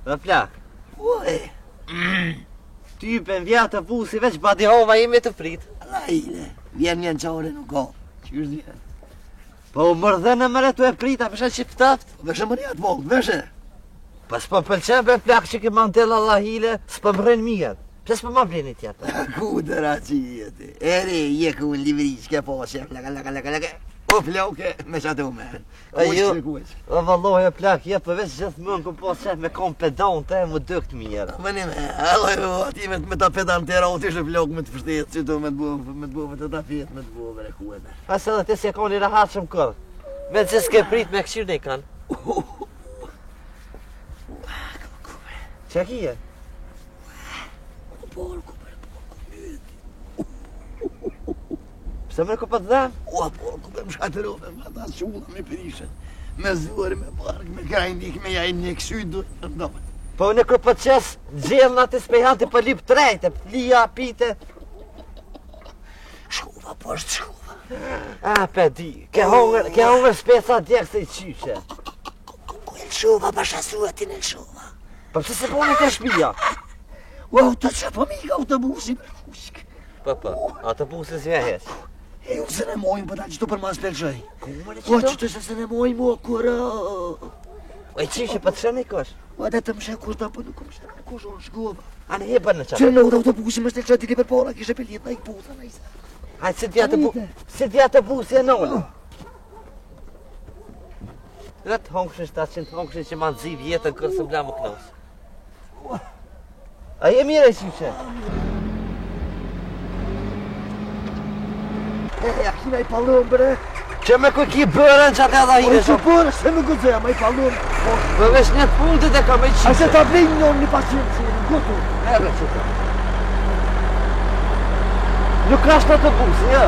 Dhe plak. Ue. Ty për vjetë të busi veç pa di hova ime të prit. Lajle, vjen qare nuk ka. Qysh vjen? Po u mërdhënë mëre tu e prita, përshë që pëtaft. Veshe më njatë mok, veshe. Pa s'po pëlqen për plak që ke mandela Allahile, s'po më rren mijet. Pse s'po ma bleni tjetër? Ku të raci jeti? Ere, je ku në livri që ke poshe, laka. O floke, me që ato me. O vallohi e plak, je përveç gjithë mënë ku po qef me kom pedante, më dëkt mirë. Mëni me, allo, ati me ta pedante era, o t'ishe flok me të fështetë, që do me të buve të tapet, me të buve e kuete. Pas edhe ti se ka një rahat shumë kërë. Me që s'ke prit me këshirë ne kanë. Që kije? Porku, Pse më këpët dhe? Ua, porku, për më shkaterove, me ata shulla me prishe. Me zuri, me park, me krajnik, me jajnik, sydu, ndome. Po në këpët qes, gjellën atë spejhanti për lip trejte, lija, pite. Shkuva, po është shkuva. A, pe di, ke hongër speca djekë se I qyshe. Ku e lëshuva, pa shasuatin e lëshuva. Po pëse se pone të shpia? Ua, të që po mika autobusi me fushk. Po, autobusi zvehesh. E ju se ne mojmë, po ta që tu për mas pelqaj. Kumër e Ua, qëto? që të se ne mojmë, o, kura. O I qyshe për të shënë I kosh? Ua, dhe të më shë kush ta, po nuk më shë kush o shkuva. A në hebër në qatë? Që në autobusi me stelqaj t'i për para, kishe pelit na I puta, na I sa. Hajtë si t'ja të busi e nëllë. Rëtë hongëshin 700 hongëshin që ma nëziv jetën kërë së mbla më knosë. A je mire qyshe? Ja kina I pallon, bre. Që me ku ki bërën që atë edhe O hine I që bërë, se më gëzëja, ma I pallon. Përveç një të fundit e ka me qyshe. A se ta blejnë njën një pacienci, në gutu. Ere që ta. Nuk ka shtë të busi, ja?